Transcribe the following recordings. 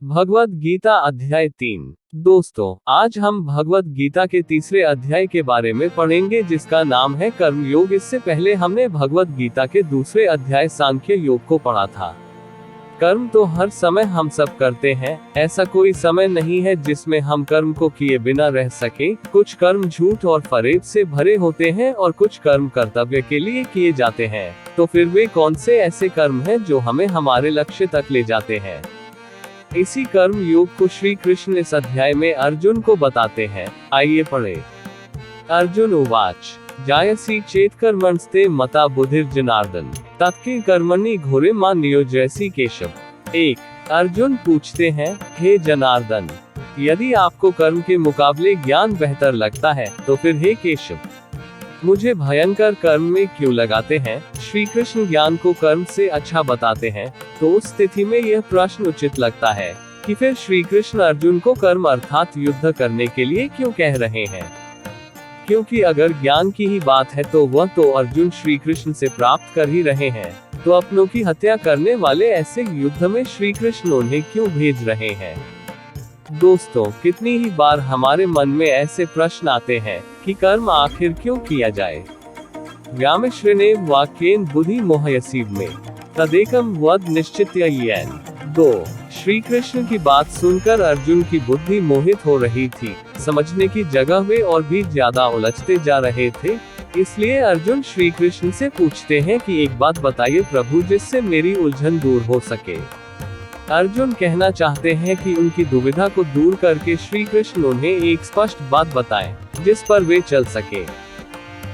भगवद गीता अध्याय 3। दोस्तों, आज हम भगवद गीता के तीसरे अध्याय के बारे में पढ़ेंगे जिसका नाम है कर्म योग। इससे पहले हमने भगवद गीता के दूसरे अध्याय सांख्य योग को पढ़ा था। कर्म तो हर समय हम सब करते हैं, ऐसा कोई समय नहीं है जिसमें हम कर्म को किए बिना रह सके। कुछ कर्म झूठ और फरेब से भरे होते हैं और कुछ कर्म कर्तव्य के लिए किए जाते हैं। तो फिर वे कौन से ऐसे कर्म हैं जो हमें हमारे लक्ष्य तक ले जाते हैं? इसी कर्म योग को श्री कृष्ण इस अध्याय में अर्जुन को बताते हैं। आइए पढ़े। अर्जुन उवाच जायसी चेत कर्मणस्ते मता बुद्धिर्जनार्दन तत्किं कर्मणि घोरे मां नियोजयसि केशव। 1। अर्जुन पूछते हैं, हे जनार्दन, यदि आपको कर्म के मुकाबले ज्ञान बेहतर लगता है तो फिर हे केशव, मुझे भयंकर कर्म में क्यों लगाते हैं? श्री कृष्ण ज्ञान को कर्म से अच्छा बताते हैं, तो उस स्थिति में यह प्रश्न उचित लगता है कि फिर श्री कृष्ण अर्जुन को कर्म अर्थात युद्ध करने के लिए क्यों कह रहे हैं? क्योंकि अगर ज्ञान की ही बात है तो वह तो अर्जुन श्री कृष्ण से प्राप्त कर ही रहे हैं, तो अपनों की हत्या करने वाले ऐसे युद्ध में श्री कृष्ण उन्हें क्यों भेज रहे हैं? दोस्तों, कितनी ही बार हमारे मन में ऐसे प्रश्न आते हैं कि कर्म आखिर क्यों किया जाए। व्यामिश्रेणेव वाक्येन बुद्धि मोहयसीव में तदेकम वद निश्चित्य येन। 2। श्री कृष्ण की बात सुनकर अर्जुन की बुद्धि मोहित हो रही थी। समझने की जगह वे और भी ज्यादा उलझते जा रहे थे। इसलिए अर्जुन श्री कृष्ण से पूछते हैं कि एक बात बताइए प्रभु, जिससे मेरी उलझन दूर हो सके। अर्जुन कहना चाहते हैं कि उनकी दुविधा को दूर करके श्री कृष्ण उन्हें एक स्पष्ट बात बताएं, जिस पर वे चल सके।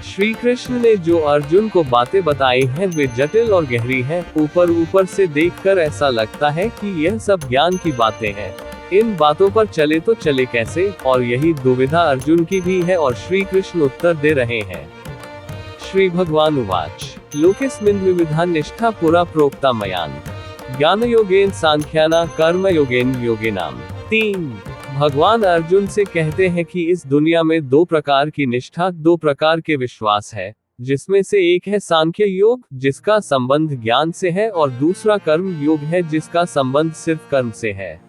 श्री कृष्ण ने जो अर्जुन को बातें बताई हैं वे जटिल और गहरी हैं। ऊपर से देखकर ऐसा लगता है कि यह सब ज्ञान की बातें हैं। इन बातों पर चले तो चले कैसे? और यही दुविधा अर्जुन की भी है और श्री कृष्ण उत्तर दे रहे हैं। श्री भगवान उवाच लोकेस्मिन् विविधा निष्ठा पुरा प्रोक्ता मयान ज्ञान योगेन सांख्याना कर्म योगेन योगिनाम। 3। भगवान अर्जुन से कहते हैं कि इस दुनिया में दो प्रकार की निष्ठा, दो प्रकार के विश्वास है, जिसमें से एक है सांख्य योग जिसका संबंध ज्ञान से है और दूसरा कर्म योग है जिसका संबंध सिर्फ कर्म से है।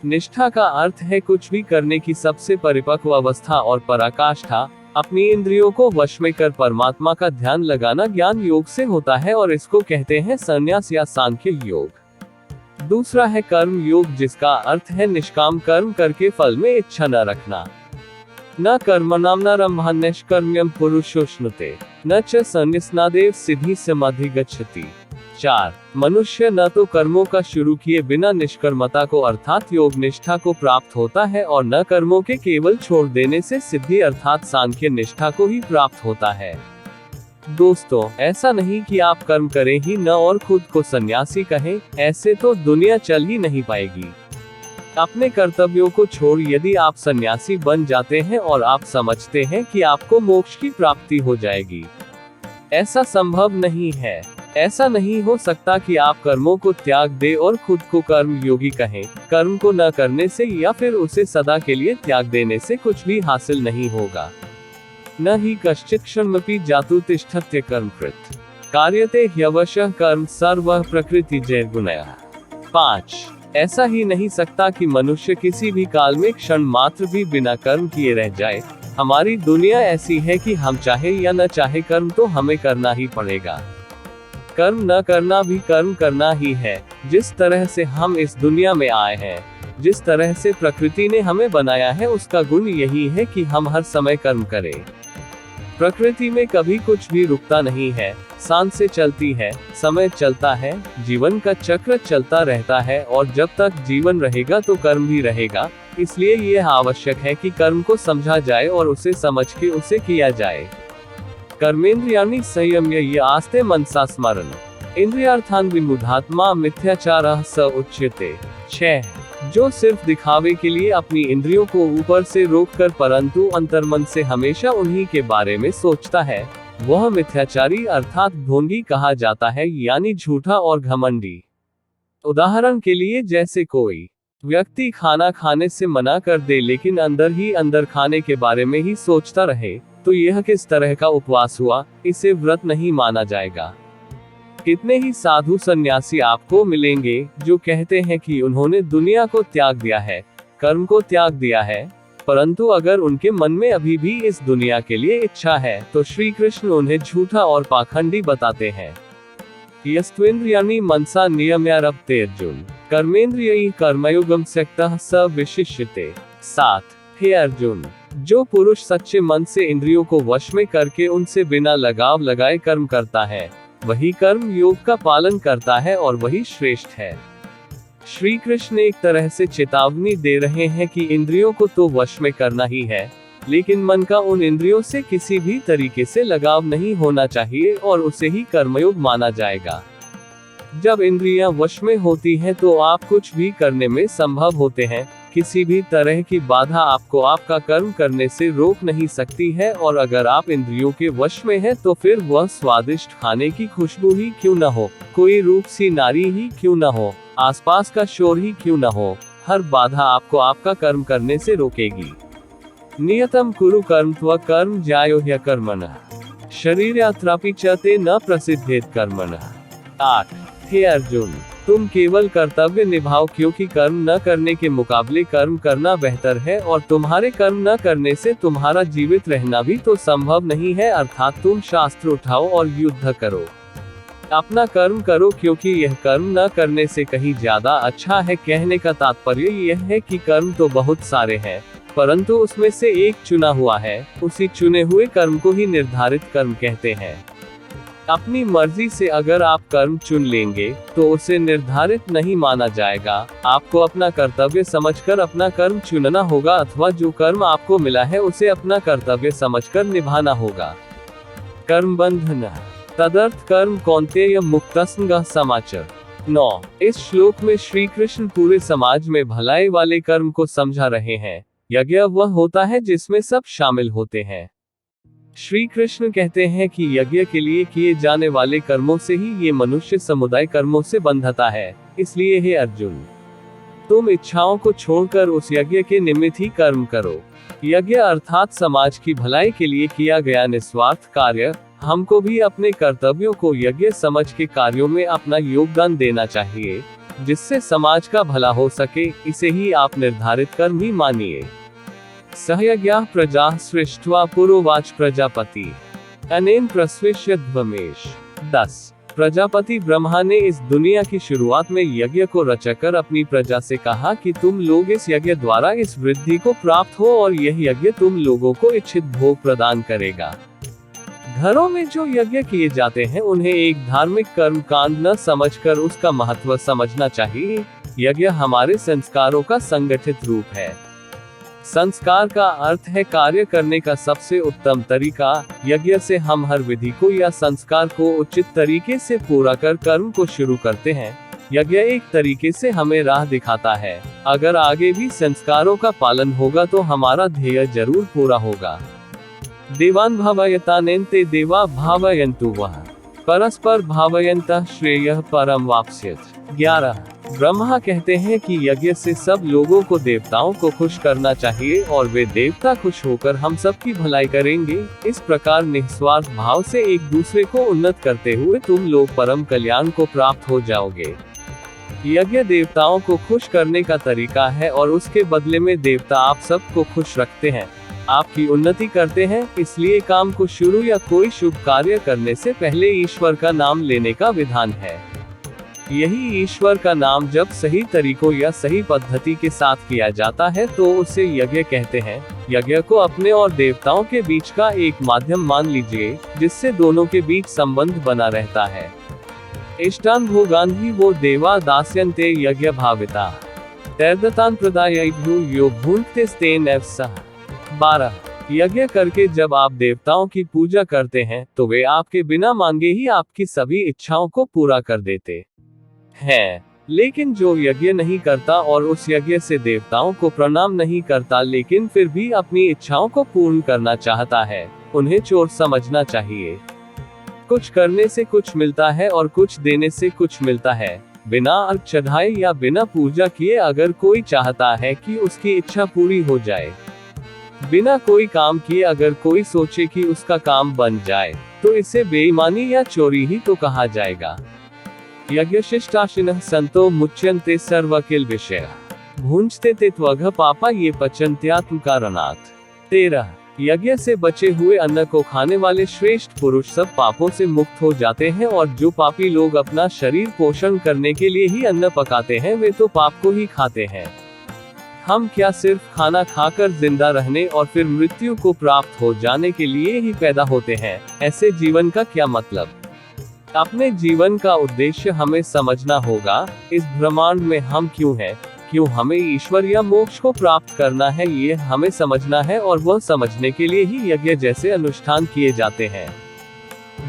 निष्ठा का अर्थ है कुछ भी करने की सबसे परिपक्व अवस्था और पराकाष्ठा। अपनी इंद्रियों को वश में कर परमात्मा का ध्यान लगाना ज्ञान योग से होता है और इसको कहते हैं संन्यास या सांख्य योग। दूसरा है कर्म योग जिसका अर्थ है निष्काम कर्म करके फल में इच्छा न रखना। न कर्मणां नरं निष्कर्म्यं पुरुषोश्नुते न च संन्यासनादेव सिद्धि समाधिगच्छति। 4। मनुष्य न तो कर्मों का शुरू किए बिना निष्कर्मता को अर्थात योग निष्ठा को प्राप्त होता है और न कर्मों के केवल छोड़ देने से सिद्धि अर्थात सांख्य निष्ठा को ही प्राप्त होता है। दोस्तों, ऐसा नहीं कि आप कर्म करें ही न और खुद को सन्यासी कहें, ऐसे तो दुनिया चल ही नहीं पाएगी। अपने कर्तव्यों को छोड़ यदि आप सन्यासी बन जाते हैं और आप समझते हैं कि आपको मोक्ष की प्राप्ति हो जाएगी, ऐसा संभव नहीं है। ऐसा नहीं हो सकता कि आप कर्मों को त्याग दे और खुद को कर्म योगी कहें। कर्म को न करने से या फिर उसे सदा के लिए त्याग देने से कुछ भी हासिल नहीं होगा। न ही कश्चित् क्षणमपि जातु तिष्ठत्य कर्मकृत् कार्यते ह्यवशः कर्म सर्वः प्रकृतिजैर्गुणयः। 5। ऐसा ही नहीं सकता कि मनुष्य किसी भी काल में क्षण मात्र भी बिना कर्म किए रह जाए। हमारी दुनिया ऐसी है कि हम चाहे या न चाहे कर्म तो हमें करना ही पड़ेगा। कर्म न करना भी कर्म करना ही है। जिस तरह से हम इस दुनिया में आए हैं, जिस तरह से प्रकृति ने हमें बनाया है, उसका गुण यही है कि हम हर समय कर्म करें। प्रकृति में कभी कुछ भी रुकता नहीं है, सांस से चलती है, समय चलता है, जीवन का चक्र चलता रहता है और जब तक जीवन रहेगा तो कर्म भी रहेगा। इसलिए यह आवश्यक है कि कर्म को समझा जाए और उसे समझ के उसे किया जाए। कर्मेंद्रियाणि संयम्य ये आस्ते मनसा स्मरण इंद्रियार्थान विमूढ़ात्मा मिथ्याचारः स उच्यते। 6। जो सिर्फ दिखावे के लिए अपनी इंद्रियों को ऊपर से रोककर परंतु अंतर्मन से हमेशा उन्हीं के बारे में सोचता है, वह मिथ्याचारी अर्थात ढोंगी कहा जाता है, यानी झूठा और घमंडी। उदाहरण के लिए जैसे कोई व्यक्ति खाना खाने से मना कर दे लेकिन अंदर ही अंदर खाने के बारे में ही सोचता रहे, तो यह किस तरह का उपवास हुआ? इसे व्रत नहीं माना जाएगा। कितने ही साधु सन्यासी आपको मिलेंगे जो कहते हैं कि उन्होंने दुनिया को त्याग दिया है, कर्म को त्याग दिया है, परंतु अगर उनके मन में अभी भी इस दुनिया के लिए इच्छा है तो श्री कृष्ण उन्हें झूठा और पाखंडी बताते हैं। यस्त्वेन्द्रियाणि मनसा नियम्यारभते अर्जुन कर्मेंद्रियैः कर्मयोगं त्यक्तः स विशिष्यते। 7 हे अर्जुन, जो पुरुष सच्चे मन से इंद्रियों को वश में करके उनसे बिना लगाव लगाए कर्म करता है, वही कर्म योग का पालन करता है और वही श्रेष्ठ है। श्री कृष्ण एक तरह से चेतावनी दे रहे हैं कि इंद्रियों को तो वश में करना ही है, लेकिन मन का उन इंद्रियों से किसी भी तरीके से लगाव नहीं होना चाहिए और उसे ही कर्मयोग माना जाएगा। जब इंद्रियां वश में होती हैं तो आप कुछ भी करने में संभव होते हैं, किसी भी तरह की बाधा आपको आपका कर्म करने से रोक नहीं सकती है, और अगर आप इंद्रियों के वश में हैं तो फिर वह स्वादिष्ट खाने की खुशबू ही क्यों न हो, कोई रूप सी नारी ही क्यों न हो, आसपास का शोर ही क्यों न हो, हर बाधा आपको आपका कर्म करने से रोकेगी। नियतम कुरु कर्म त्व कर्म ज्यायो ह्यकर्मणः शरीरयात्रापि च ते न प्रसिद्धेत कर्मणः। 8 हे अर्जुन, तुम केवल कर्तव्य निभाओ, क्योंकि कर्म न करने के मुकाबले कर्म करना बेहतर है, और तुम्हारे कर्म न करने से तुम्हारा जीवित रहना भी तो संभव नहीं है। अर्थात तुम शास्त्र उठाओ और युद्ध करो, अपना कर्म करो, क्योंकि यह कर्म न करने से कहीं ज्यादा अच्छा है। कहने का तात्पर्य यह है कि कर्म तो बहुत सारे हैं, परंतु उसमें से एक चुना हुआ है, उसी चुने हुए कर्म को ही निर्धारित कर्म कहते हैं। अपनी मर्जी से अगर आप कर्म चुन लेंगे तो उसे निर्धारित नहीं माना जाएगा। आपको अपना कर्तव्य समझकर अपना कर्म चुनना होगा, अथवा जो कर्म आपको मिला है उसे अपना कर्तव्य समझकर निभाना होगा। कर्म बंधन तदर्थ कर्म कौन्तेय मुक्तस्ंगः समाचर। 9 इस श्लोक में श्री कृष्ण पूरे समाज में भलाई वाले कर्म को समझा रहे हैं। यज्ञ वह होता है जिसमें सब शामिल होते हैं। श्री कृष्ण कहते हैं कि यज्ञ के लिए किए जाने वाले कर्मों से ही ये मनुष्य समुदाय कर्मों से बंधता है। इसलिए हे अर्जुन, तुम इच्छाओं को छोड़कर उस यज्ञ के निमित्त ही कर्म करो। यज्ञ अर्थात समाज की भलाई के लिए किया गया निस्वार्थ कार्य। हमको भी अपने कर्तव्यों को यज्ञ समझ के कार्यों में अपना योगदान देना चाहिए, जिससे समाज का भला हो सके। इसे ही आप निर्धारित कर्म ही मानिए। सहयज्ञाः प्रजाः सृष्ट्वा पुरोवाच प्रजापति अनेन प्रस्विष्यध्वमेश। 10 प्रजापति ब्रह्मा ने इस दुनिया की शुरुआत में यज्ञ को रचकर अपनी प्रजा से कहा कि तुम लोग इस यज्ञ द्वारा इस वृद्धि को प्राप्त हो, और यह यज्ञ तुम लोगों को इच्छित भोग प्रदान करेगा। घरों में जो यज्ञ किए जाते हैं उन्हें एक धार्मिक कर्म कांड न समझकर उसका महत्व समझना चाहिए। यज्ञ हमारे संस्कारों का संगठित रूप है। संस्कार का अर्थ है कार्य करने का सबसे उत्तम तरीका। यज्ञ से हम हर विधि को या संस्कार को उचित तरीके से पूरा कर कर्म को शुरू करते हैं। यज्ञ एक तरीके से हमें राह दिखाता है। अगर आगे भी संस्कारों का पालन होगा तो हमारा ध्येय जरूर पूरा होगा। देवान् भावयतानेन्ते देवा भावयन्तु वः परस्पर भावयन्तः श्रेयः परम वाप्स्यत्। 11 ब्रह्मा कहते हैं कि यज्ञ से सब लोगों को देवताओं को खुश करना चाहिए, और वे देवता खुश होकर हम सब की भलाई करेंगे। इस प्रकार निस्वार्थ भाव से एक दूसरे को उन्नत करते हुए तुम लोग परम कल्याण को प्राप्त हो जाओगे। यज्ञ देवताओं को खुश करने का तरीका है, और उसके बदले में देवता आप सबको खुश रखते हैं, आपकी उन्नति करते हैं। इसलिए काम को शुरू या कोई शुभ कार्य करने से पहले ईश्वर का नाम लेने का विधान है। यही ईश्वर का नाम जब सही तरीकों या सही पद्धति के साथ किया जाता है तो उसे यज्ञ कहते हैं। यज्ञ को अपने और देवताओं के बीच का एक माध्यम मान लीजिए, जिससे दोनों के बीच संबंध बना रहता है। इष्टान भोगान ही वो देवा दास्यन्ते यज्ञ भाविता तैर्दतान प्रदायैभ्यो यो भुङ्क्तेस्तेन एवसः। 12 यज्ञ करके जब आप देवताओं की पूजा करते हैं तो वे आपके बिना मांगे ही आपकी सभी इच्छाओं को पूरा कर देते हैं। लेकिन जो यज्ञ नहीं करता और उस यज्ञ से देवताओं को प्रणाम नहीं करता, लेकिन फिर भी अपनी इच्छाओं को पूर्ण करना चाहता है, उन्हें चोर समझना चाहिए। कुछ करने से कुछ मिलता है और कुछ देने से कुछ मिलता है। बिना अर्घ चढ़ाए या बिना पूजा किए अगर कोई चाहता है कि उसकी इच्छा पूरी हो जाए, बिना कोई काम किए अगर कोई सोचे कि उसका काम बन जाए, तो इसे बेईमानी या चोरी ही तो कहा जाएगा। यज्ञशिष्टाशिनः संतो मुच्यन्ते सर्वकिल विषय भुंजते ते त्वघ पापा ये पचन्त्यात्म कारणात्। 13 यज्ञ से बचे हुए अन्न को खाने वाले श्रेष्ठ पुरुष सब पापों से मुक्त हो जाते हैं, और जो पापी लोग अपना शरीर पोषण करने के लिए ही अन्न पकाते हैं वे तो पाप को ही खाते हैं। हम क्या सिर्फ खाना खाकर जिंदा रहने और फिर मृत्यु को प्राप्त हो जाने के लिए ही पैदा होते हैं? ऐसे जीवन का क्या मतलब? अपने जीवन का उद्देश्य हमें समझना होगा। इस ब्रह्मांड में हम क्यों हैं, क्यों हमें ईश्वर या मोक्ष को प्राप्त करना है, ये हमें समझना है, और वह समझने के लिए ही यज्ञ जैसे अनुष्ठान किए जाते हैं।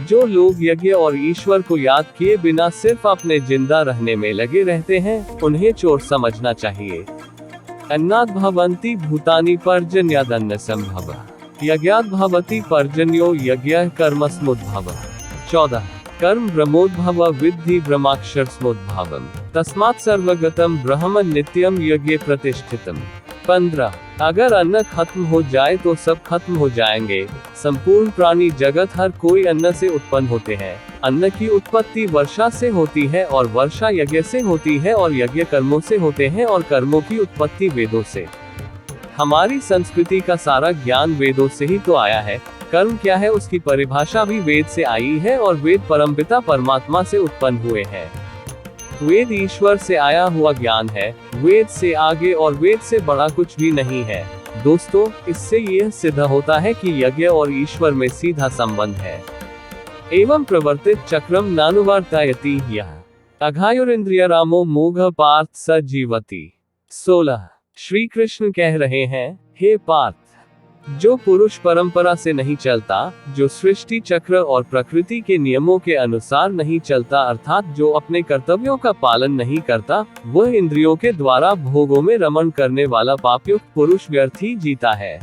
जो लोग यज्ञ और ईश्वर को याद किए बिना सिर्फ अपने जिंदा रहने में लगे रहते हैं, उन्हें चोर समझना चाहिए। अन्नात् भवन्ति भूतानि पर्जन्यादन्न संभव यज्ञात् भवति पर्जन्यो यज्ञः कर्मस्मुद्भवः। 14 कर्म ब्रह्मोद्भव विद्धि ब्रह्माक्षर स्मोद्भवम् तस्मात् सर्वगतम ब्रह्म नित्यम यज्ञ प्रतिष्ठितम। 15 अगर अन्न खत्म हो जाए तो सब खत्म हो जाएंगे। संपूर्ण प्राणी जगत हर कोई अन्न से उत्पन्न होते हैं। अन्न की उत्पत्ति वर्षा से होती है, और वर्षा यज्ञ से होती है, और यज्ञ कर्मों से होते हैं, और कर्मों की उत्पत्ति वेदों से। हमारी संस्कृति का सारा ज्ञान वेदों से ही तो आया है। कर्म क्या है उसकी परिभाषा भी वेद से आई है, और वेद परमपिता परमात्मा से उत्पन्न हुए हैं। वेद ईश्वर से आया हुआ ज्ञान है। वेद से आगे और वेद से बड़ा कुछ भी नहीं है। दोस्तों, इससे यह सिद्ध होता है कि यज्ञ और ईश्वर में सीधा संबंध है। एवं प्रवर्तित चक्रम नानुवर्तयति यः अघायुरिंद्रिय रामो मोघ पार्थ स जीवति। 16 श्री कृष्ण कह रहे हैं, हे पार्थ, जो पुरुष परंपरा से नहीं चलता, जो सृष्टि चक्र और प्रकृति के नियमों के अनुसार नहीं चलता, अर्थात जो अपने कर्तव्यों का पालन नहीं करता, वह इंद्रियों के द्वारा भोगों में रमण करने वाला पापयुक्त पुरुष व्यर्थ ही जीता है।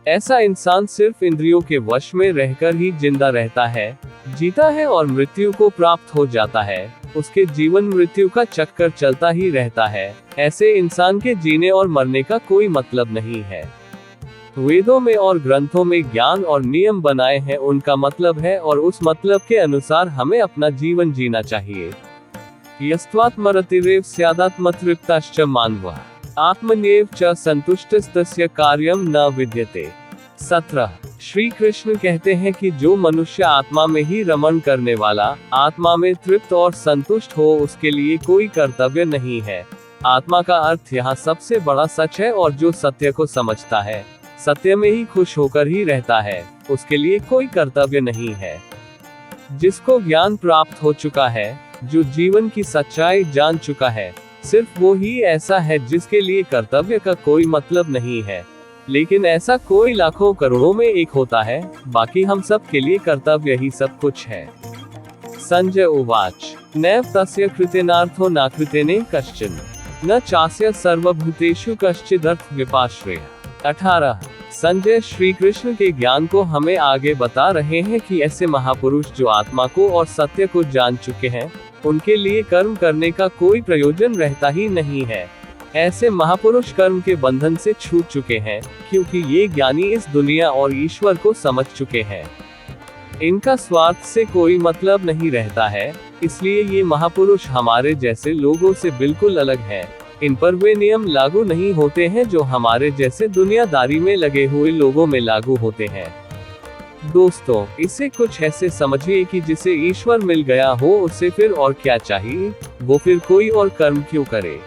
ऐसा इंसान सिर्फ इंद्रियों के वश में रहकर ही जिंदा रहता है, जीता है और मृत्यु को प्राप्त हो जाता है। उसके जीवन मृत्यु का चक्कर चलता ही रहता है। ऐसे इंसान के जीने और मरने का कोई मतलब नहीं है। वेदों में और ग्रंथों में ज्ञान और नियम बनाए हैं, उनका मतलब है, और उस मतलब के अनुसार हमें अपना जीवन जीना चाहिए। यस्त्वात्मरतिरेव स्यादात्मतृप्ताश्च मानवः आत्मन्येव च संतुष्टस्तस्य कार्यम न विद्यते। 17 श्री कृष्ण कहते हैं कि जो मनुष्य आत्मा में ही रमण करने वाला, आत्मा में तृप्त और संतुष्ट हो, उसके लिए कोई कर्तव्य नहीं है। आत्मा का अर्थ यहाँ सबसे बड़ा सच है, और जो सत्य को समझता है, सत्य में ही खुश होकर ही रहता है, उसके लिए कोई कर्तव्य नहीं है। जिसको ज्ञान प्राप्त हो चुका है, जो जीवन की सच्चाई जान चुका है, सिर्फ वो ही ऐसा है जिसके लिए कर्तव्य का कोई मतलब नहीं है। लेकिन ऐसा कोई लाखों करोड़ों में एक होता है, बाकी हम सब के लिए कर्तव्य ही सब कुछ है। संजय उवाच नैव तस्य कृतेनार्थो न कृतेने कश्चन न चास्य सर्वभूतेषु कश्चिदर्थ विपाश्रय। 18 संजय श्री कृष्ण के ज्ञान को हमें आगे बता रहे हैं कि ऐसे महापुरुष जो आत्मा को और सत्य को जान चुके हैं, उनके लिए कर्म करने का कोई प्रयोजन रहता ही नहीं है। ऐसे महापुरुष कर्म के बंधन से छूट चुके हैं, क्योंकि ये ज्ञानी इस दुनिया और ईश्वर को समझ चुके हैं। इनका स्वार्थ से कोई मतलब नहीं रहता है, इसलिए ये महापुरुष हमारे जैसे लोगों से बिल्कुल अलग हैं। इन पर वे नियम लागू नहीं होते हैं जो हमारे जैसे दुनियादारी में लगे हुए लोगों में लागू होते हैं। दोस्तों, इसे कुछ ऐसे समझिए कि जिसे ईश्वर मिल गया हो उसे फिर और क्या चाहिए, वो फिर कोई और कर्म क्यों करे।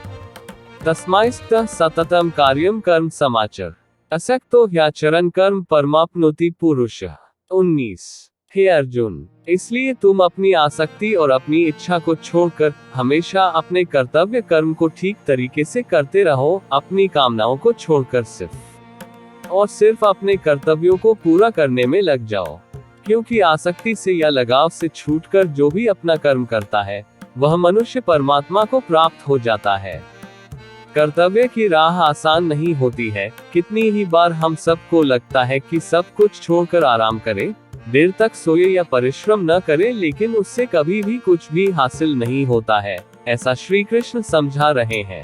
तस्मास्तः सततम कार्यम कर्म समाचर असक्तो ह्याचरन् कर्म परमाप्नोति पुरुषः। 19 हे अर्जुन, इसलिए तुम अपनी आसक्ति और अपनी इच्छा को छोड़कर हमेशा अपने कर्तव्य कर्म को ठीक तरीके से करते रहो। अपनी कामनाओं को छोड़कर सिर्फ अपने कर्तव्यों को पूरा करने में लग जाओ, क्योंकि आसक्ति से या लगाव से छूटकर जो भी अपना कर्म करता है, वह मनुष्य परमात्मा को प्राप्त हो जाता है। कर्तव्य की राह आसान नहीं होती है। कितनी ही बार हम सबको लगता है कि सब कुछ छोड़कर आराम करें, देर तक सोए या परिश्रम न करें, लेकिन उससे कभी भी कुछ भी हासिल नहीं होता है। ऐसा श्री कृष्ण समझा रहे हैं।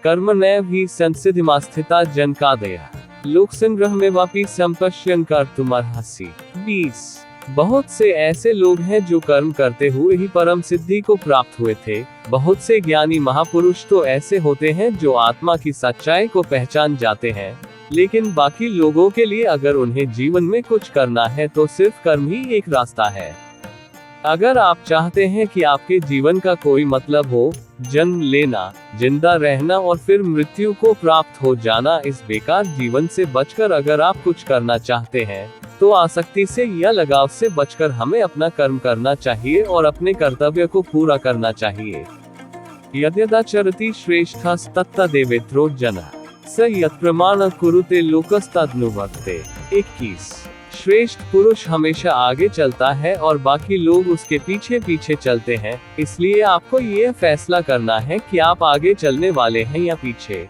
कर्मण्येव हि संसिद्धिमास्थिता जनकादयः लोक संग्रह में वापि संपश्यन् कर्तुमर्हसि। 20 बहुत से ऐसे लोग हैं जो कर्म करते हुए ही परम सिद्धि को प्राप्त हुए थे। बहुत से ज्ञानी महापुरुष तो ऐसे होते हैं जो आत्मा की सच्चाई को पहचान जाते हैं, लेकिन बाकी लोगों के लिए अगर उन्हें जीवन में कुछ करना है तो सिर्फ कर्म ही एक रास्ता है। अगर आप चाहते हैं कि आपके जीवन का कोई मतलब हो, जन्म लेना, जिंदा रहना और फिर मृत्यु को प्राप्त हो जाना, इस बेकार जीवन से बचकर अगर आप कुछ करना चाहते हैं, तो आसक्ति से या लगाव से बचकर हमें अपना कर्म करना चाहिए और अपने कर्तव्य को पूरा करना चाहिए। यद्यदाचरति श्रेष्ठस्तत्तदेवेत्रो जनः स यत्प्रमाण कुरुते लोकस्तदनुवर्तते। 21। श्रेष्ठ पुरुष हमेशा आगे चलता है और बाकी लोग उसके पीछे पीछे चलते हैं, इसलिए आपको ये फैसला करना है कि आप आगे चलने वाले हैं या पीछे।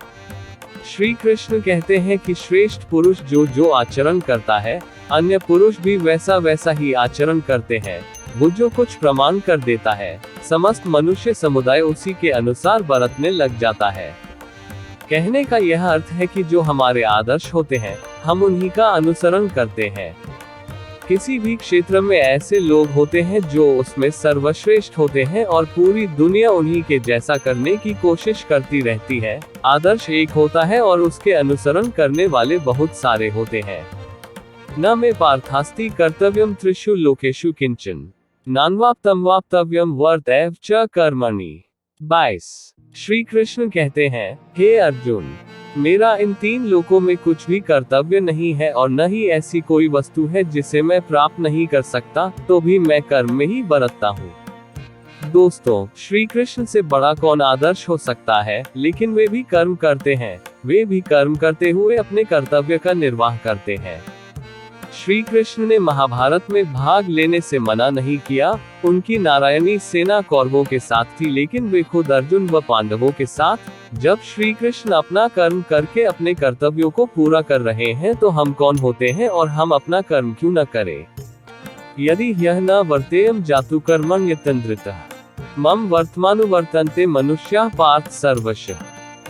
श्री कृष्ण कहते हैं कि श्रेष्ठ पुरुष जो जो आचरण करता है, अन्य पुरुष भी वैसा वैसा ही आचरण करते हैं। वो जो कुछ प्रमाण कर देता है, समस्त मनुष्य समुदाय उसी के अनुसार बरतने लग जाता है। कहने का यह अर्थ है कि जो हमारे आदर्श होते हैं, हम उन्हीं का अनुसरण करते हैं। किसी भी क्षेत्र में ऐसे लोग होते हैं जो उसमें सर्वश्रेष्ठ होते हैं और पूरी दुनिया उन्हीं के जैसा करने की कोशिश करती रहती है। आदर्श एक होता है और उसके अनुसरण करने वाले बहुत सारे होते हैं। न मे पार्थास्ति कर्तव्यम त्रिषु लोकेषु किंचन नान्वाप्तम वाप्तव्यम वर्त एव च कर्मणि। 22। श्री कृष्ण कहते हैं, हे अर्जुन, मेरा इन 3 लोकों में कुछ भी कर्तव्य नहीं है और न ही ऐसी कोई वस्तु है जिसे मैं प्राप्त नहीं कर सकता, तो भी मैं कर्म में ही बरतता हूँ। दोस्तों, श्री कृष्ण से बड़ा कौन आदर्श हो सकता है, लेकिन वे भी कर्म करते हैं। वे भी कर्म करते हुए अपने कर्तव्य का निर्वाह करते हैं। श्री कृष्ण ने महाभारत में भाग लेने से मना नहीं किया। उनकी नारायणी सेना कौरवों के साथ थी, लेकिन वे खुद अर्जुन व पांडवों के साथ। जब श्री कृष्ण अपना कर्म करके अपने कर्तव्यों को पूरा कर रहे हैं, तो हम कौन होते हैं और हम अपना कर्म क्यों न करें। यदि यह न वर्तेयम जातु कर्मण्यतन्द्रितः मम वर्तमानुवर्तन्ते मनुष्याः पार्थ सर्वशः।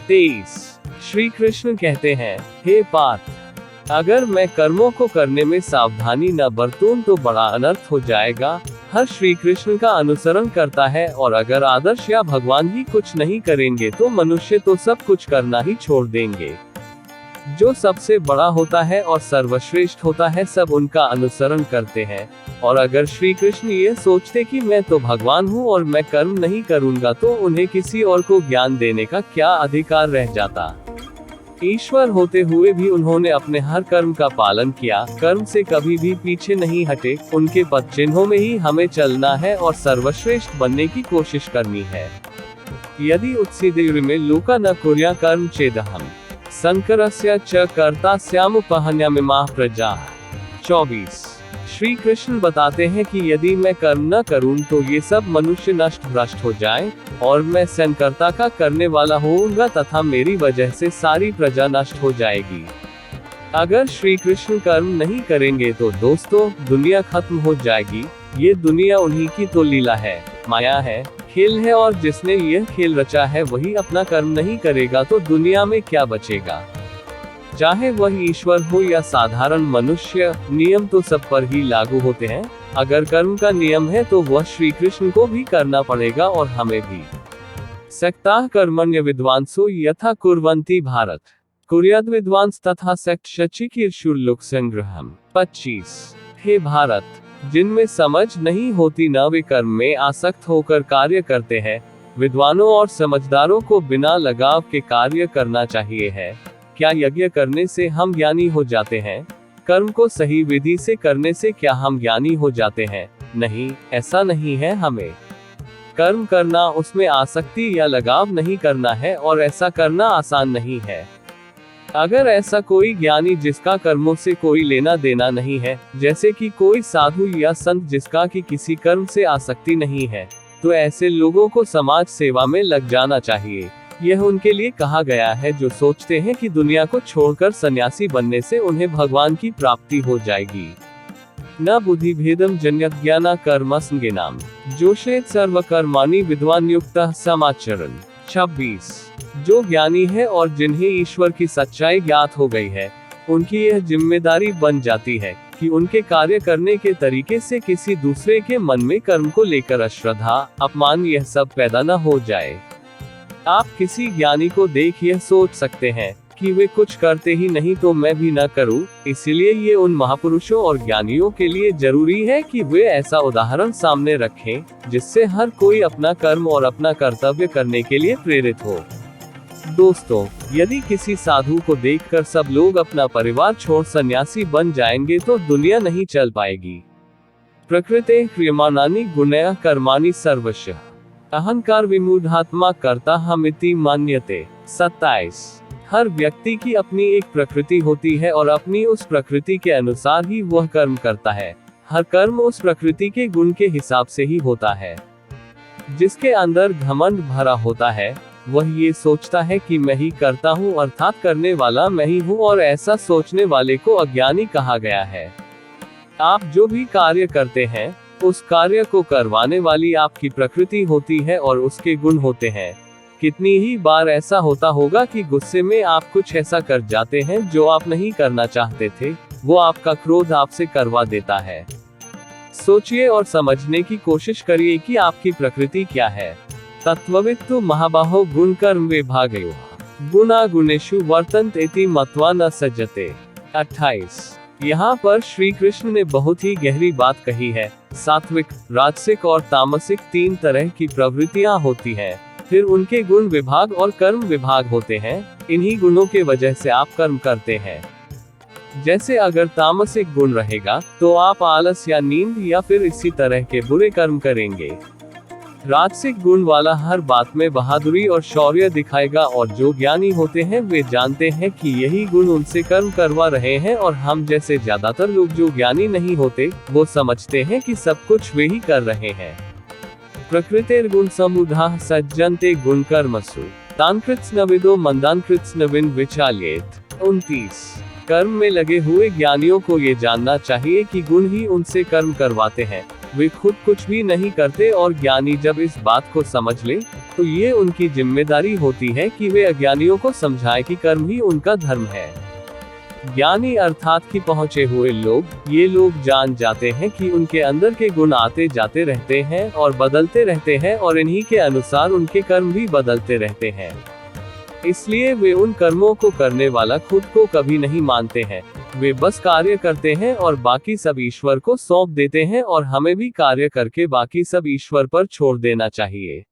23। श्री कृष्ण कहते हैं, हे पार्थ, अगर मैं कर्मों को करने में सावधानी न बरतूं तो बड़ा अनर्थ हो जाएगा। हर श्री कृष्ण का अनुसरण करता है और अगर आदर्श या भगवान ही कुछ नहीं करेंगे तो मनुष्य तो सब कुछ करना ही छोड़ देंगे। जो सबसे बड़ा होता है और सर्वश्रेष्ठ होता है, सब उनका अनुसरण करते हैं। और अगर श्री कृष्ण ये सोचते कि मैं तो भगवान हूँ और मैं कर्म नहीं करूँगा, तो उन्हें किसी और को ज्ञान देने का क्या अधिकार रह जाता। ईश्वर होते हुए भी उन्होंने अपने हर कर्म का पालन किया, कर्म से कभी भी पीछे नहीं हटे। उनके पद चिन्हों में ही हमें चलना है और सर्वश्रेष्ठ बनने की कोशिश करनी है। यदि उत्सीदेयुरिमे लोका न कुर्या कर्म चेदहम संकरस्य च कर्तास्यामुपहन्यामिमाः प्रजाः। 24। श्री कृष्ण बताते हैं कि यदि मैं कर्म न करूं तो ये सब मनुष्य नष्ट भ्रष्ट हो जाएं और मैं संकर्ता का करने वाला होऊंगा तथा मेरी वजह से सारी प्रजा नष्ट हो जाएगी। अगर श्री कृष्ण कर्म नहीं करेंगे तो दोस्तों, दुनिया खत्म हो जाएगी। ये दुनिया उन्हीं की तो लीला है, माया है, खेल है, और जिसने यह खेल रचा है वही अपना कर्म नहीं करेगा तो दुनिया में क्या बचेगा। चाहे वह ईश्वर हो या साधारण मनुष्य, नियम तो सब पर ही लागू होते हैं। अगर कर्म का नियम है तो वह श्री कृष्ण को भी करना पड़ेगा और हमें भी। सक्ताः कर्मण्य विद्वांसो यथा कुर्वन्ति भारत कुर्याद् विद्वांस तथा सक्त शचिकीर्षुर्लोक संग्रहम्। 25। हे भारत, जिनमें समझ नहीं होती न वे कर्म में आसक्त होकर कार्य करते हैं। विद्वानों और समझदारों को बिना लगाव के कार्य करना चाहिए है। क्या यज्ञ करने से हम ज्ञानी हो जाते हैं? कर्म को सही विधि से करने से क्या हम ज्ञानी हो जाते हैं? नहीं, ऐसा नहीं है। हमें कर्म करना, उसमें आसक्ति या लगाव नहीं करना है और ऐसा करना आसान नहीं है। अगर ऐसा कोई ज्ञानी जिसका कर्मों से कोई लेना देना नहीं है, जैसे कि कोई साधु या संत जिसका कि किसी कर्म से आसक्ति नहीं है, तो ऐसे लोगों को समाज सेवा में लग जाना चाहिए। यह उनके लिए कहा गया है जो सोचते हैं कि दुनिया को छोड़कर सन्यासी बनने से उन्हें भगवान की प्राप्ति हो जाएगी। न बुद्धि भेदम जन्यत ज्ञाना कर्म संज्ञानम जोषेत सर्व कर्माणि विद्वान युक्तः समाचरण। 26। जो ज्ञानी है और जिन्हें ईश्वर की सच्चाई ज्ञात हो गई है, उनकी यह जिम्मेदारी बन जाती है कि उनके कार्य करने के तरीके से किसी दूसरे के मन में कर्म को लेकर अश्रद्धा, अपमान यह सब पैदा न हो जाए। आप किसी ज्ञानी को देख यह सोच सकते हैं कि वे कुछ करते ही नहीं तो मैं भी न करूं, इसलिए ये उन महापुरुषों और ज्ञानियों के लिए जरूरी है कि वे ऐसा उदाहरण सामने रखें जिससे हर कोई अपना कर्म और अपना कर्तव्य करने के लिए प्रेरित हो। दोस्तों, यदि किसी साधु को देखकर सब लोग अपना परिवार छोड़ सन्यासी बन जाएंगे तो दुनिया नहीं चल पाएगी। प्रकृते क्रियमाणानि गुणैः कर्माणि सर्वशः अहंकार विमूढ़ात्मा कर्ता हमिति मान्यते। 27। हर व्यक्ति की अपनी एक प्रकृति होती है और अपनी उस प्रकृति के अनुसार ही वह कर्म करता है। हर कर्म उस प्रकृति के गुण के हिसाब से ही होता है। जिसके अंदर घमंड भरा होता है वह ये सोचता है कि मैं ही करता हूँ, अर्थात करने वाला मैं ही हूँ, और ऐसा सोचने वाले को अज्ञानी कहा गया है। आप जो भी कार्य करते हैं उस कार्य को करवाने वाली आपकी प्रकृति होती है और उसके गुण होते हैं। कितनी ही बार ऐसा होता होगा कि गुस्से में आप कुछ ऐसा कर जाते हैं जो आप नहीं करना चाहते थे, वो आपका क्रोध आपसे करवा देता है। सोचिए और समझने की कोशिश करिए कि आपकी प्रकृति क्या है। तत्त्ववित्तु महाबाहो गुण कर्म विभागयोः गुणा गुणेषु वर्तन्ते इति मत्वा न सज्जते। 28। यहाँ पर श्री कृष्ण ने बहुत ही गहरी बात कही है। सात्विक, राजसिक और तामसिक 3 तरह की प्रवृत्तियां होती हैं। फिर उनके गुण विभाग और कर्म विभाग होते हैं। इन्हीं गुणों के वजह से आप कर्म करते हैं। जैसे अगर तामसिक गुण रहेगा तो आप आलस या नींद या फिर इसी तरह के बुरे कर्म करेंगे। राजसिक गुण वाला हर बात में बहादुरी और शौर्य दिखाएगा, और जो ज्ञानी होते हैं वे जानते हैं कि यही गुण उनसे कर्म करवा रहे हैं, और हम जैसे ज्यादातर लोग जो ज्ञानी नहीं होते वो समझते हैं कि सब कुछ वे ही कर रहे हैं। प्रकृतिर्गुण समुदाः सज्जन्ते गुण कर्मसु तान् कृत्स्नविदो मंदान् कृत्स्नविन् विचाल्येत। 29। कर्म में लगे हुए ज्ञानियों को ये जानना चाहिए कि गुण ही उनसे कर्म करवाते हैं, वे खुद कुछ भी नहीं करते, और ज्ञानी जब इस बात को समझ ले तो ये उनकी जिम्मेदारी होती है कि वे अज्ञानियों को समझाएं कि कर्म ही उनका धर्म है। ज्ञानी अर्थात कि पहुँचे हुए लोग, ये लोग जान जाते हैं कि उनके अंदर के गुण आते जाते रहते हैं और बदलते रहते हैं, और इन्हीं के अनुसार उनके कर्म भी बदलते रहते हैं। इसलिए वे उन कर्मों को करने वाला खुद को कभी नहीं मानते हैं। वे बस कार्य करते हैं और बाकी सब ईश्वर को सौंप देते हैं, और हमें भी कार्य करके बाकी सब ईश्वर पर छोड़ देना चाहिए।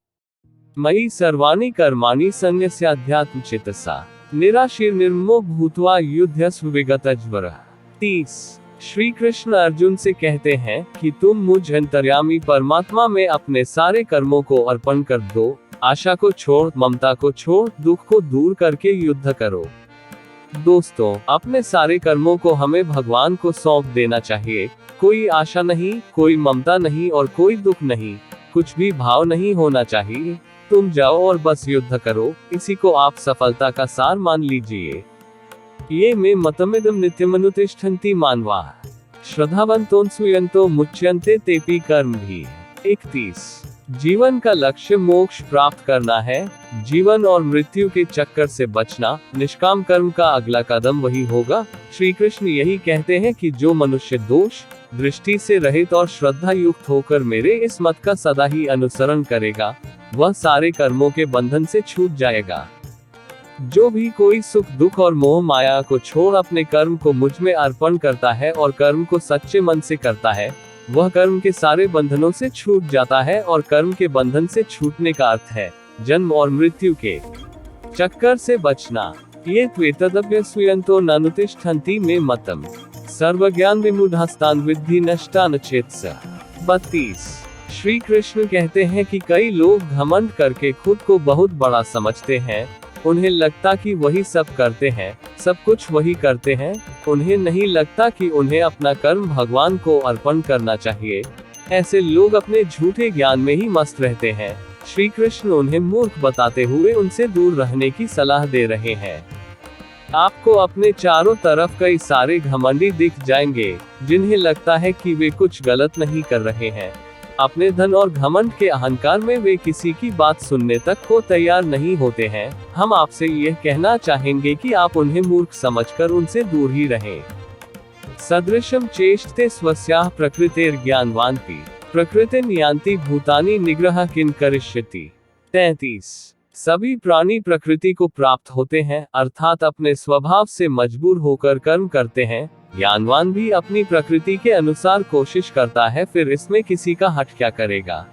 मयि सर्वाणि कर्माणि संन्यस्याध्यात्मचेतसा निराशीर्निर्ममो भूत्वा युध्यस्व विगतज्वरः। 30। श्री कृष्ण अर्जुन से कहते हैं कि तुम मुझ अंतर्यामी परमात्मा में अपने सारे कर्मों को अर्पण कर दो, आशा को छोड़, ममता को छोड़, दुख को दूर करके युद्ध करो। दोस्तों, अपने सारे कर्मों को हमें भगवान को सौंप देना चाहिए। कोई आशा नहीं, कोई ममता नहीं और कोई दुख नहीं, कुछ भी भाव नहीं होना चाहिए। तुम जाओ और बस युद्ध करो, इसी को आप सफलता का सार मान लीजिए। ये मे मतमिदं नित्यमनुतिष्ठन्ति मानवाः श्रद्धावन्तोऽनुसूयन्तो मुच्यन्ते तेपि कर्मभिः। 31। जीवन का लक्ष्य मोक्ष प्राप्त करना है, जीवन और मृत्यु के चक्कर से बचना। निष्काम कर्म का अगला कदम वही होगा। श्री कृष्ण यही कहते हैं कि जो मनुष्य दोष दृष्टि से रहित और श्रद्धा युक्त होकर मेरे इस मत का सदा ही अनुसरण करेगा, वह सारे कर्मों के बंधन से छूट जाएगा। जो भी कोई सुख दुख और मोह माया को छोड़ अपने कर्म को मुझ में अर्पण करता है और कर्म को सच्चे मन से करता है, वह कर्म के सारे बंधनों से छूट जाता है, और कर्म के बंधन से छूटने का अर्थ है जन्म और मृत्यु के चक्कर से बचना। ये त्वेतदभ्यसूयन्तो नानुतिष्ठन्ति मे मतम् सर्वज्ञान विमूढ़ास्तान् विद्धि नष्टान् चेतसः। 32। श्री कृष्ण कहते हैं कि कई लोग घमंड करके खुद को बहुत बड़ा समझते हैं। उन्हें लगता कि वही सब करते हैं, सब कुछ वही करते हैं। उन्हें नहीं लगता कि उन्हें अपना कर्म भगवान को अर्पण करना चाहिए। ऐसे लोग अपने झूठे ज्ञान में ही मस्त रहते हैं। श्री कृष्ण उन्हें मूर्ख बताते हुए उनसे दूर रहने की सलाह दे रहे हैं। आपको अपने चारों तरफ कई सारे घमंडी दिख जाएंगे, जिन्हें लगता है कि वे कुछ गलत नहीं कर रहे हैं। अपने धन और घमंड के अहंकार में वे किसी की बात सुनने तक को तैयार नहीं होते हैं। हम आपसे यह कहना चाहेंगे कि आप उन्हें मूर्ख समझकर उनसे दूर ही रहें। सदृशम चेष्टते स्वस्याः प्रकृतेर्ज्ञानवान्ति प्रकृतिं यान्ति भूतानि निग्रह किं करिष्यति। 33। सभी प्राणी प्रकृति को प्राप्त होते हैं, अर्थात अपने स्वभाव से मजबूर होकर कर्म करते हैं। ज्ञानवान भी अपनी प्रकृति के अनुसार कोशिश करता है, फिर इसमें किसी का हट क्या करेगा।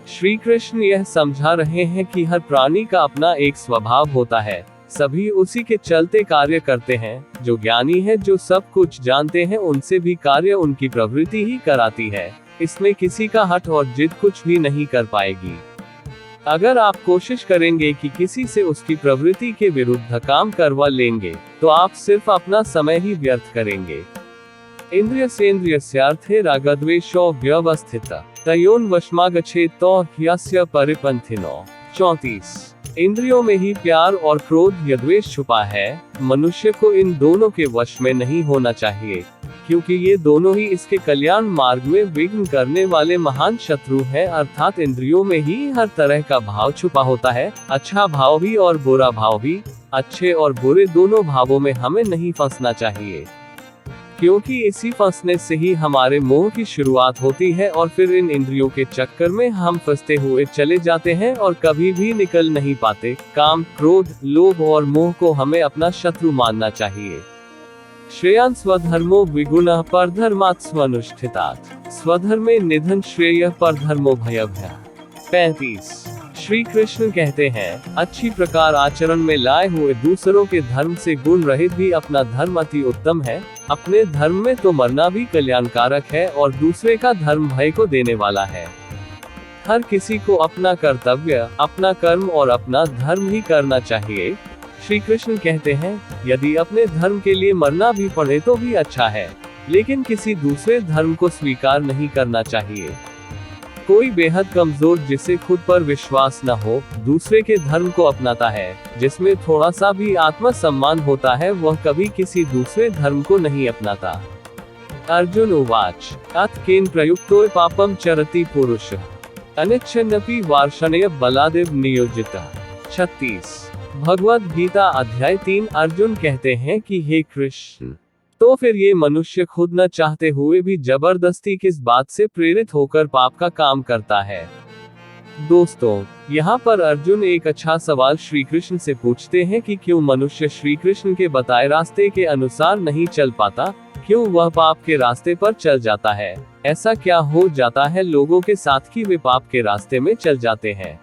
श्री कृष्ण यह समझा रहे हैं कि हर प्राणी का अपना एक स्वभाव होता है, सभी उसी के चलते कार्य करते हैं। जो ज्ञानी है, जो सब कुछ जानते हैं, उनसे भी कार्य उनकी प्रवृत्ति ही कराती है। इसमें किसी का हट और जिद कुछ भी नहीं कर पाएगी। अगर आप कोशिश करेंगे कि किसी से उसकी प्रवृत्ति के विरुद्ध काम करवा लेंगे, तो आप सिर्फ अपना समय ही व्यर्थ करेंगे। इंद्रियस्येन्द्रियस्यार्थे रागद्वेषौ व्यवस्थितः तयोर्वशमागच्छेत् तौ ह्यस्य परिपन्थिनो। 34। इंद्रियों में ही प्यार और क्रोध या द्वेष छुपा है। मनुष्य को इन दोनों के वश में नहीं होना चाहिए, क्योंकि ये दोनों ही इसके कल्याण मार्ग में विघ्न करने वाले महान शत्रु हैं। अर्थात इंद्रियों में ही हर तरह का भाव छुपा होता है, अच्छा भाव भी और बुरा भाव भी। अच्छे और बुरे दोनों भावों में हमें नहीं फंसना चाहिए, क्योंकि इसी फंसने से ही हमारे मोह की शुरुआत होती है और फिर इन इंद्रियों के चक्कर में हम फंसते हुए चले जाते हैं और कभी भी निकल नहीं पाते। काम, क्रोध, लोभ और मोह को हमें अपना शत्रु मानना चाहिए। श्रेयान् स्वधर्मो विगुणः परधर्मात् स्वनुष्ठितात् स्वधर्मे निधन श्रेयः परधर्मो भयभयः। 35। श्री कृष्ण कहते हैं, अच्छी प्रकार आचरण में लाए हुए दूसरों के धर्म से गुण रहित भी अपना धर्म अति उत्तम है। अपने धर्म में तो मरना भी कल्याणकारक है और दूसरे का धर्म भय को देने वाला है। हर किसी को अपना कर्तव्य, अपना कर्म और अपना धर्म ही करना चाहिए। श्री कृष्ण कहते हैं, यदि अपने धर्म के लिए मरना भी पड़े तो भी अच्छा है, लेकिन किसी दूसरे धर्म को स्वीकार नहीं करना चाहिए। कोई बेहद कमजोर, जिसे खुद पर विश्वास न हो, दूसरे के धर्म को अपनाता है, जिसमें थोड़ा सा भी आत्मसम्मान होता है, वह कभी किसी दूसरे धर्म को नहीं अपनाता। अर्जुन उवाच अथ केन प्रयुक्तो पापम चरति पुरुषः अनिच्छन्नपि वार्ष्णेय बलादेव नियोजितः। 36। भगवद गीता अध्याय 3। अर्जुन कहते हैं कि हे कृष्ण, तो फिर ये मनुष्य खुद न चाहते हुए भी जबरदस्ती किस बात से प्रेरित होकर पाप का काम करता है। दोस्तों, यहाँ पर अर्जुन एक अच्छा सवाल श्री कृष्ण से पूछते हैं कि क्यों मनुष्य श्री कृष्ण के बताए रास्ते के अनुसार नहीं चल पाता, क्यों वह पाप के रास्ते पर चल जाता है। ऐसा क्या हो जाता है लोगों के साथ कि वे पाप के रास्ते में चल जाते हैं,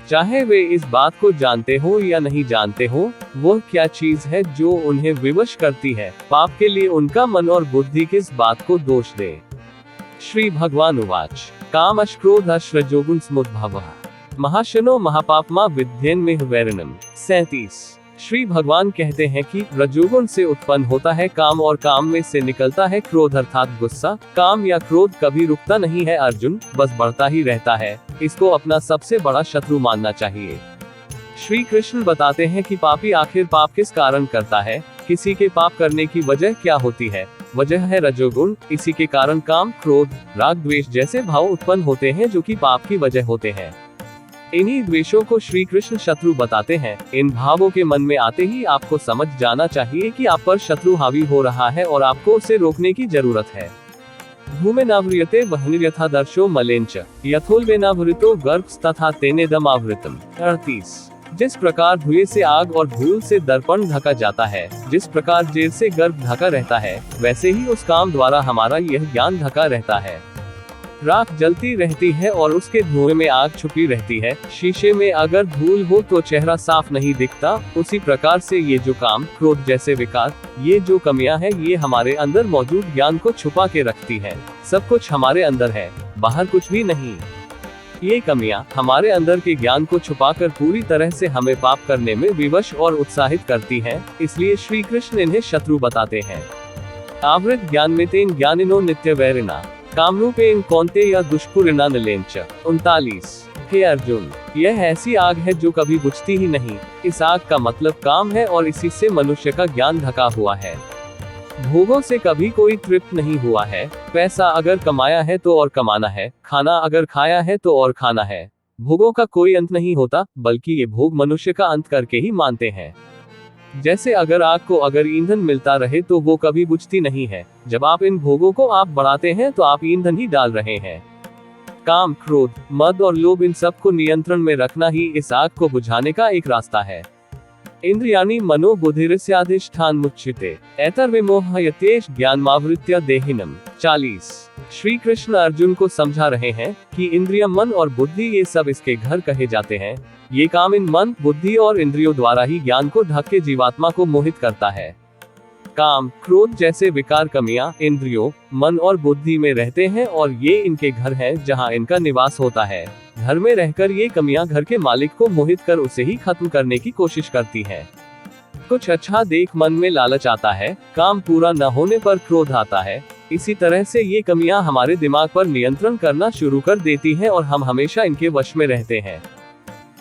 चाहे वे इस बात को जानते हो या नहीं जानते हो। वह क्या चीज है जो उन्हें विवश करती है, पाप के लिए उनका मन और बुद्धि किस बात को दोष दे। श्री भगवान उवाच कामश् क्रोधश् रजोगुण समुद्भवः महाशनो महापापमा विद्येन्मेह वैरिणम्। 37। श्री भगवान कहते हैं कि रजोगुण से उत्पन्न होता है काम और काम में से निकलता है क्रोध अर्थात गुस्सा। काम या क्रोध कभी रुकता नहीं है अर्जुन, बस बढ़ता ही रहता है। इसको अपना सबसे बड़ा शत्रु मानना चाहिए। श्री कृष्ण बताते हैं कि पापी आखिर पाप किस कारण करता है, किसी के पाप करने की वजह क्या होती है। वजह है रजोगुण। इसी के कारण काम, क्रोध, राग, द्वेष जैसे भाव उत्पन्न होते हैं जो कि पाप की वजह होते हैं। इन्हीं द्वेषों को श्री कृष्ण शत्रु बताते हैं। इन भावों के मन में आते ही आपको समझ जाना चाहिए कि आप पर शत्रु हावी हो रहा है और आपको उसे रोकने की जरूरत है। धूमेनावृयते वह्निर्यथादर्शो मलेनच यथोल्बेनावृतो गर्भस्तथा तेनेदमावृतम्। 38। जिस प्रकार धुएं से आग और धूल से दर्पण ढका जाता है, जिस प्रकार जेल से गर्भ ढका रहता है, वैसे ही उस काम द्वारा हमारा यह ज्ञान ढका रहता है। राख जलती रहती है और उसके धुएं में आग छुपी रहती है। शीशे में अगर धूल हो तो चेहरा साफ नहीं दिखता। उसी प्रकार से ये जो काम, क्रोध जैसे विकार, ये जो कमियां हैं, ये हमारे अंदर मौजूद ज्ञान को छुपा के रखती है। सब कुछ हमारे अंदर है, बाहर कुछ भी नहीं। ये कमियां हमारे अंदर के ज्ञान को छुपाकर पूरी तरह से हमें पाप करने में विवश और उत्साहित करती हैं। इसलिए श्री कृष्ण इन्हें शत्रु बताते हैं। आवृत ज्ञान में तेन ज्ञानिनो नित्य वैरिणा कामरूपेण कौन्तेय दुष्पूरिणा नलेंच। 39। हे अर्जुन, यह ऐसी आग है जो कभी बुझती ही नहीं। इस आग का मतलब काम है और इसी से मनुष्य का ज्ञान ढका हुआ है। भोगों से कभी कोई तृप्त नहीं हुआ है। पैसा अगर कमाया है तो और कमाना है, खाना अगर खाया है तो और खाना है। भोगों का कोई अंत नहीं होता, बल्कि ये भोग मनुष्य का अंत करके ही मानते हैं। जैसे अगर आग को अगर ईंधन मिलता रहे तो वो कभी बुझती नहीं है। जब आप इन भोगों को आप बढ़ाते हैं तो आप ईंधन ही डाल रहे हैं। काम, क्रोध, मद और लोभ, इन सब को नियंत्रण में रखना ही इस आग को बुझाने का एक रास्ता है। इंद्रियाणि मनो बुद्धिरस्याधिष्ठान मुच्यते एतर्विमोहयतेष ज्ञानमावृत्य देहिनम। 40। श्री कृष्ण अर्जुन को समझा रहे हैं कि इंद्रिय, मन और बुद्धि ये सब इसके घर कहे जाते हैं। ये काम इन मन, बुद्धि और इंद्रियों द्वारा ही ज्ञान को ढक के जीवात्मा को मोहित करता है। काम, क्रोध जैसे विकार कमियां इंद्रियों, मन और बुद्धि में रहते हैं और ये इनके घर हैं जहां इनका निवास होता है। घर में रहकर ये कमियां घर के मालिक को मोहित कर उसे ही खत्म करने की कोशिश करती हैं। कुछ अच्छा देख मन में लालच आता है, काम पूरा न होने पर क्रोध आता है। इसी तरह से ये कमियां हमारे दिमाग पर नियंत्रण करना शुरू कर देती हैं और हम हमेशा इनके वश में रहते हैं।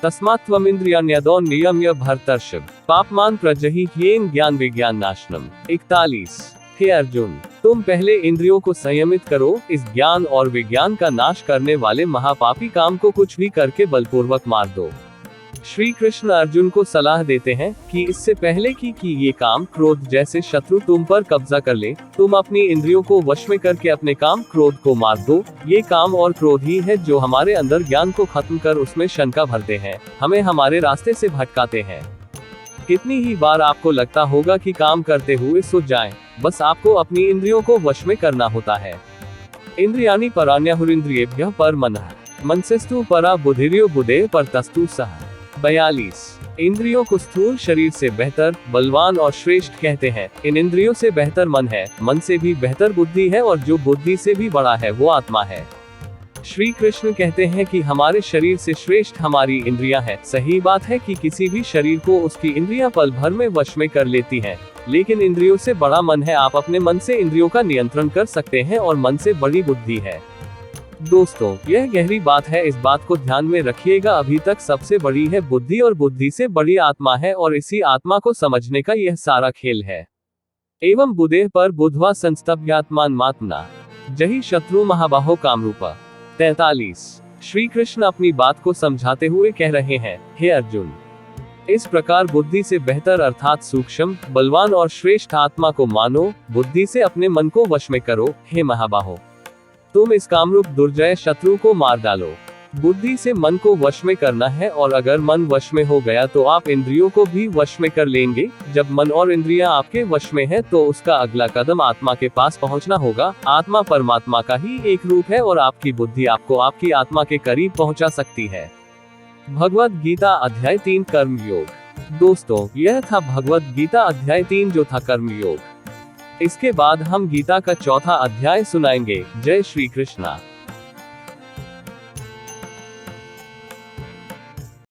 तस्मात् त्वमिन्द्रियाण्यदौ नियम्य भर्तर्षभ पापमान प्रजहि ह्येन ज्ञान विज्ञान नाशनम। 41। हे अर्जुन, तुम पहले इंद्रियों को संयमित करो, इस ज्ञान और विज्ञान का नाश करने वाले महापापी काम को कुछ भी करके बलपूर्वक मार दो। श्री कृष्ण अर्जुन को सलाह देते हैं कि इससे पहले कि ये काम, क्रोध जैसे शत्रु तुम पर कब्जा कर ले, तुम अपनी इंद्रियों को वश में करके अपने काम, क्रोध को मार दो। ये काम और क्रोध ही है जो हमारे अंदर ज्ञान को खत्म कर उसमें शंका भरते हैं, हमें हमारे रास्ते से भटकाते हैं। कितनी ही बार आपको लगता होगा कि काम करते हुए सूझ जाएं, बस आपको अपनी इंद्रियों को वश में करना होता है। इंद्रियाणि पराण्यहुरिन्द्रियेभ्यः परमनः मनसेस्तु परा बुद्धिर्यो बुद्धेः परतस्तु सः। 42। इंद्रियों को स्थूल शरीर से बेहतर, बलवान और श्रेष्ठ कहते हैं। इन इंद्रियों से बेहतर मन है, मन से भी बेहतर बुद्धि है और जो बुद्धि से भी बड़ा है वो आत्मा है। श्री कृष्ण कहते हैं कि हमारे शरीर से श्रेष्ठ हमारी इंद्रियां हैं। सही बात है कि किसी भी शरीर को उसकी इंद्रियां पल भर में वश में कर लेती हैं, लेकिन इंद्रियों से बड़ा मन है। आप अपने मन से इंद्रियों का नियंत्रण कर सकते हैं और मन से बड़ी बुद्धि है। दोस्तों, यह गहरी बात है, इस बात को ध्यान में रखिएगा। अभी तक सबसे बड़ी है बुद्धि और बुद्धि से बड़ी आत्मा है और इसी आत्मा को समझने का यह सारा खेल है। एवं बुद्धेः पर बुद्ध्वा संस्तभ्यात्मानमात्मना जहि शत्रु महाबाहो कामरूपा। 43। श्री कृष्ण अपनी बात को समझाते हुए कह रहे हैं, हे अर्जुन, इस प्रकार बुद्धि से बेहतर अर्थात सूक्ष्म, बलवान और श्रेष्ठ आत्मा को मानो, बुद्धि से अपने मन को वश में करो। हे महाबाहो, तुम इस कामरूप दुर्जय शत्रु को मार डालो। बुद्धि से मन को वश में करना है और अगर मन वश में हो गया तो आप इंद्रियों को भी वश में कर लेंगे। जब मन और इंद्रियां आपके वश में है तो उसका अगला कदम आत्मा के पास पहुंचना होगा। आत्मा परमात्मा का ही एक रूप है और आपकी बुद्धि आपको आपकी आत्मा के करीब पहुंचा सकती है। भगवद गीता अध्याय 3 कर्म योग। दोस्तों, यह था भगवद गीता अध्याय 3 जो था कर्म योग। इसके बाद हम गीता का चौथा अध्याय सुनाएंगे। जय श्री कृष्णा।